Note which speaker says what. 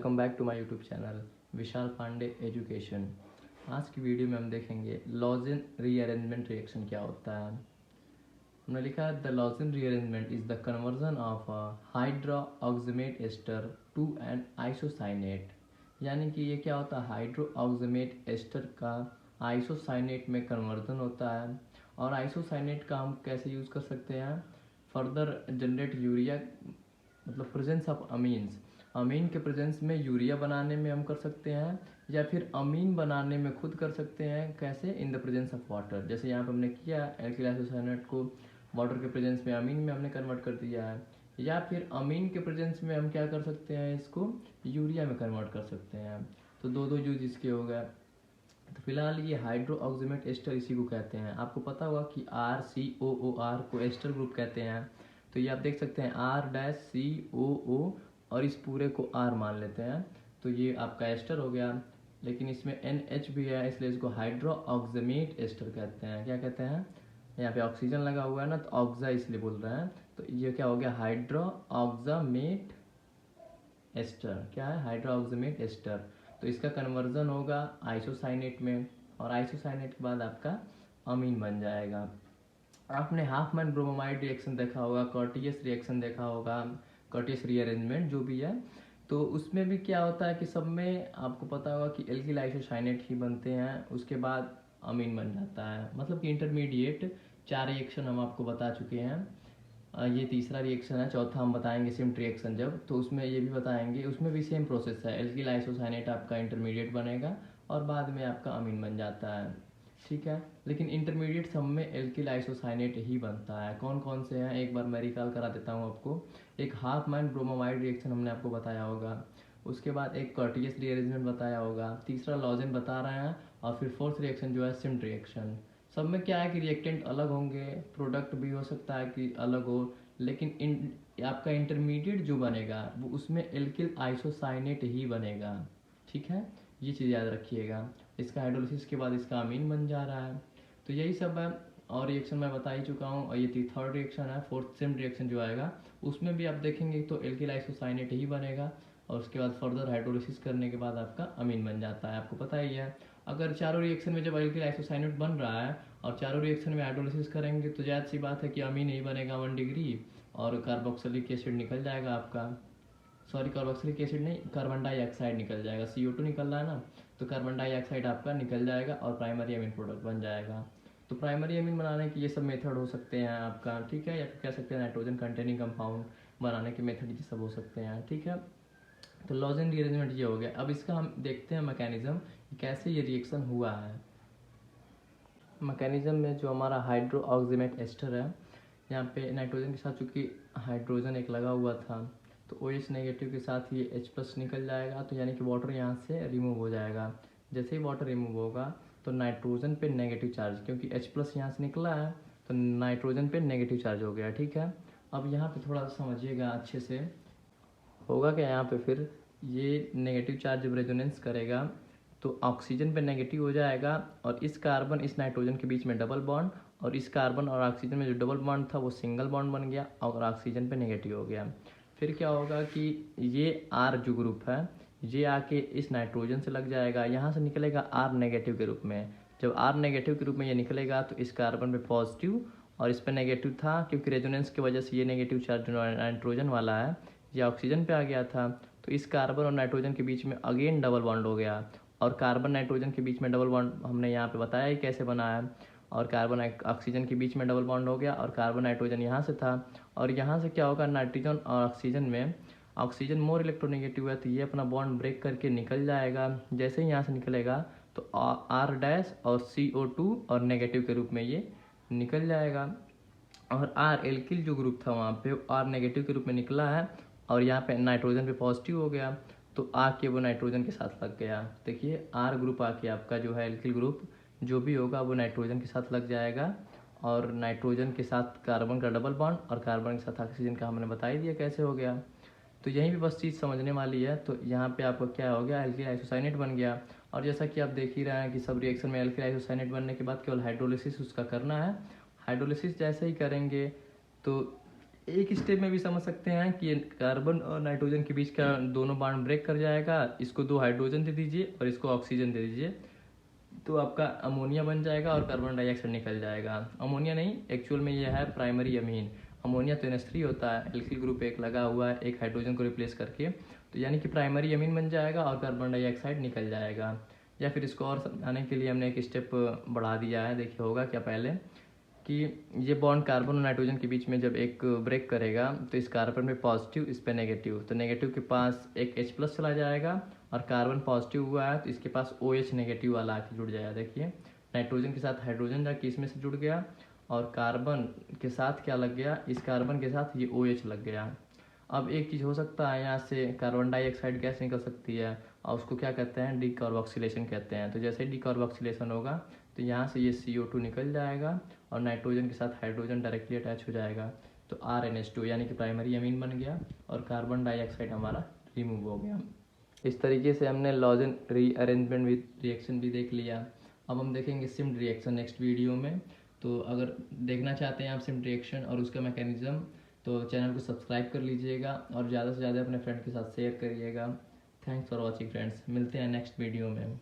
Speaker 1: Welcome back to my YouTube channel Vishal Pandey education. आज की video में हम देखेंगे लॉजेन रीअरेंजमेंट रिएक्शन क्या होता है। हमने लिखा है the Lossen rearrangement is the conversion of a hydroxamate ester to an isocyanate. यानी कि ये क्या होता है, हाइड्रोऑक्सिमेट एस्टर का आइसोसाइनेट में कन्वर्जन होता है। और आइसोसाइनेट का हम कैसे यूज़ कर सकते हैं, फर्दर जनरेट यूरिया, मतलब प्रेजेंस ऑफ अमीन्स, अमीन के प्रेजेंस में यूरिया बनाने में हम कर सकते हैं, या फिर अमीन बनाने में खुद कर सकते हैं। कैसे, in the presence of water. जैसे यहाँ पे हमने किया एल्किल आइसोसाइनेट को वाटर के प्रेजेंस में अमीन में हमने कन्वर्ट कर दिया है, या फिर अमीन के प्रेजेंस में हम क्या कर सकते हैं, इसको यूरिया में कन्वर्ट कर सकते हैं। तो दो यूज इसके हो गए। तो फिलहाल ये हाइड्रोऑक्सिमेट एस्टर इसी को कहते हैं। आपको पता होगा कि RCOOR को एस्टर ग्रुप कहते हैं। तो ये आप देख सकते हैं R-COO और इस पूरे को R मान लेते हैं, तो ये आपका एस्टर हो गया। लेकिन इसमें NH भी है, इसलिए इसको हाइड्रोऑक्सिमेट एस्टर कहते हैं। क्या कहते हैं, यहाँ पे ऑक्सीजन लगा हुआ है ना, तो ऑक्सा इसलिए बोल रहे हैं। तो ये क्या हो गया, हाइड्रोऑक्सामेट एस्टर। क्या है, हाइड्रोऑक्सिमेट एस्टर। तो इसका कन्वर्जन होगा आइसोसाइनेट में, और आइसोसाइनेट के बाद आपका अमीन बन जाएगा। आपने हाफमैन ब्रोमोमाइड रिएक्शन देखा होगा, कर्टियस रिएक्शन देखा होगा, कर्टियस रीअरेंजमेंट जो भी है। तो उसमें भी क्या होता है कि सब में आपको पता होगा कि एल्किल आइसोसाइनेट ही बनते हैं, उसके बाद अमीन बन जाता है। मतलब कि इंटरमीडिएट 4 रिएक्शन हम आपको बता चुके हैं। ये तीसरा रिएक्शन है, चौथा हम बताएंगे सिम्ट रिएक्शन जब, तो उसमें ये भी बताएंगे। उसमें भी सेम प्रोसेस है, एल्किल आइसोसाइनेट आपका इंटरमीडिएट बनेगा और बाद में आपका अमीन बन जाता है। ठीक है, लेकिन इंटरमीडिएट सब में एल्किल आइसोसाइनेट ही बनता है। कौन कौन से हैं, एक बार मैं रिकॉल करा देता हूँ आपको। एक हाफमैन ब्रोमोमाइड रिएक्शन हमने आपको बताया होगा, उसके बाद एक कर्टियस रीअरेंजमेंट बताया होगा, तीसरा लॉजेन बता रहे हैं, और फिर फोर्थ रिएक्शन जो है सिम्ट रिएक्शन। सब में क्या है कि रिएक्टेंट अलग होंगे, प्रोडक्ट भी हो सकता है कि अलग हो, लेकिन आपका इंटरमीडिएट जो बनेगा वो उसमें एल्किल आइसोसाइनेट ही बनेगा। ठीक है, ये चीज़ याद रखिएगा। इसका हाइड्रोलिसिस के बाद इसका अमीन बन जा रहा है। तो यही सब है, और रिएक्शन मैं बता ही चुका हूँ। और ये थर्ड रिएक्शन है, फोर्थ सिम्ट रिएक्शन जो आएगा उसमें भी आप देखेंगे तो एल्किल आइसोसाइनेट ही बनेगा, और उसके बाद फर्दर हाइड्रोलिसिस करने के बाद आपका अमीन बन जाता है। आपको पता ही है, अगर चारों रिएक्शन में जब एल्किल आइसोसाइनेट बन रहा है और चारों रिएक्शन में हाइड्रोलिसिस करेंगे तो जायज़ सी बात है कि अमीन ही बनेगा 1 डिग्री, और कार्बोक्सिलिक एसिड निकल जाएगा आपका। सॉरी, कार्बोक्सिलिक एसिड नहीं, कार्बन डाइऑक्साइड निकल जाएगा। CO2 निकल रहा है ना, तो कार्बन डाइऑक्साइड आपका निकल जाएगा और प्राइमरी अमीन प्रोडक्ट बन जाएगा। तो प्राइमरी अमीन बनाने के ये सब मेथड हो सकते हैं आपका, ठीक है, या फिर कह सकते हैं नाइट्रोजन कंटेनिंग कंपाउंड बनाने के मेथड ये सब हो सकते हैं। ठीक है, तो लॉजेन रीअरेंजमेंट ये हो गया। अब इसका हम देखते हैं मैकेनिज्म, कैसे ये रिएक्शन हुआ है। मैकेनिज्म में जो हमारा हाइड्रोऑक्सिमेट एस्टर है, यहाँ पे नाइट्रोजन के साथ चूँकि हाइड्रोजन एक लगा हुआ था, तो OH नेगेटिव के साथ ये H+ निकल जाएगा, तो यानी कि वाटर यहाँ से रिमूव हो जाएगा। जैसे ही वाटर रिमूव होगा तो नाइट्रोजन पे नेगेटिव चार्ज, क्योंकि H+ यहाँ से निकला है तो नाइट्रोजन पे नेगेटिव चार्ज हो गया। ठीक है, अब यहाँ पे थोड़ा सा समझिएगा अच्छे से। होगा क्या, यहाँ पे फिर ये नेगेटिव चार्ज जब रेजोनेंस करेगा तो ऑक्सीजन पे नेगेटिव हो जाएगा, और इस कार्बन इस नाइट्रोजन के बीच में डबल बॉन्ड, और इस कार्बन और ऑक्सीजन में जो डबल बॉन्ड था वो सिंगल बॉन्ड बन गया और ऑक्सीजन पे नेगेटिव हो गया। फिर क्या होगा कि ये R जो ग्रुप है ये आके इस नाइट्रोजन से लग जाएगा, यहाँ से निकलेगा R नेगेटिव के रूप में। जब R नेगेटिव के रूप में ये निकलेगा तो इस कार्बन पे पॉजिटिव और इस पर नेगेटिव था, क्योंकि रेजोनेंस की वजह से ये नेगेटिव चार्ज जो नाइट्रोजन वाला है ये ऑक्सीजन पे आ गया था, तो इस कार्बन और नाइट्रोजन के बीच में अगेन डबल बॉन्ड हो गया। और कार्बन नाइट्रोजन के बीच में डबल बॉन्ड हमने यहाँ पे बताया ही कैसे बना है, और कार्बन ऑक्सीजन के बीच में डबल बॉन्ड हो गया, और कार्बन नाइट्रोजन यहाँ से था, और यहाँ से क्या होगा, नाइट्रोजन और ऑक्सीजन में ऑक्सीजन मोर इलेक्ट्रोनेगेटिव है तो ये अपना बॉन्ड ब्रेक करके निकल जाएगा। जैसे ही यहाँ से निकलेगा तो R- और CO2 और नेगेटिव के रूप में ये निकल जाएगा, और R एल्किल जो ग्रुप था वहाँ पे R नेगेटिव के रूप में निकला है, और यहाँ पे नाइट्रोजन पे पॉजिटिव हो गया तो आके वो नाइट्रोजन के साथ लग गया। देखिए R ग्रुप आके आपका जो है एल्किल ग्रुप जो भी होगा वो नाइट्रोजन के साथ लग जाएगा, और नाइट्रोजन के साथ कार्बन का डबल बॉन्ड और कार्बन के साथ ऑक्सीजन का हमने बता ही दिया कैसे हो गया। तो यहीं भी बस चीज़ समझने वाली है। तो यहाँ पे आपको क्या हो गया, एल्किल आइसोसाइनेट बन गया। और जैसा कि आप देख ही रहे हैं कि सब रिएक्शन में एल्किल आइसोसाइनेट बनने के बाद केवल हाइड्रोलिसिस उसका करना है। हाइड्रोलिसिस जैसे ही करेंगे तो एक स्टेप में भी समझ सकते हैं कि कार्बन और नाइट्रोजन के बीच का दोनों बॉन्ड ब्रेक कर जाएगा, इसको 2 हाइड्रोजन दे दीजिए और इसको ऑक्सीजन दे दीजिए, तो आपका अमोनिया बन जाएगा और कार्बन डाइऑक्साइड निकल जाएगा। अमोनिया नहीं, एक्चुअल में यह है प्राइमरी अमीन। अमोनिया तो NH3 होता है, एल्किल ग्रुप एक लगा हुआ है एक हाइड्रोजन को रिप्लेस करके, तो यानी कि प्राइमरी अमीन बन जाएगा और कार्बन डाइऑक्साइड निकल जाएगा। या फिर इसको और समझाने के लिए हमने एक स्टेप बढ़ा दिया है, देखिए होगा क्या पहले कि ये बॉन्ड कार्बन और नाइट्रोजन के बीच में जब एक ब्रेक करेगा तो इस कार्बन में पॉजिटिव, इस पे नेगेटिव, तो नेगेटिव के पास एक H+ चला जाएगा और कार्बन पॉजिटिव हुआ है तो इसके पास OH नेगेटिव वाला आके जुड़ जाएगा। देखिए नाइट्रोजन के साथ हाइड्रोजन जाके इसमें से जुड़ गया और कार्बन के साथ क्या लग गया, इस कार्बन के साथ ये OH लग गया। अब एक चीज़ हो सकता है, यहाँ से कार्बन डाइऑक्साइड गैस निकल सकती है और उसको क्या कहते हैं, डीकार्बोक्सिलेशन कहते हैं। तो जैसे ही डीकार्बोक्सिलेशन होगा तो यहाँ से ये CO2 निकल जाएगा और नाइट्रोजन के साथ हाइड्रोजन डायरेक्टली अटैच हो जाएगा, तो RNH2 यानी कि प्राइमरी अमीन बन गया और कार्बन डाइऑक्साइड हमारा रिमूव हो गया। इस तरीके से हमने लॉजेन रीअरेंजमेंट विद रिएक्शन भी देख लिया। अब हम देखेंगे सिम्ड रिएक्शन नेक्स्ट वीडियो में। तो अगर देखना चाहते हैं आप सिम्ड रिएक्शन और उसका मैकेनिज्म, तो चैनल को सब्सक्राइब कर लीजिएगा और ज़्यादा से ज़्यादा अपने फ्रेंड के साथ शेयर करिएगा। थैंक्स फॉर वॉचिंग फ्रेंड्स, मिलते हैं नेक्स्ट वीडियो में।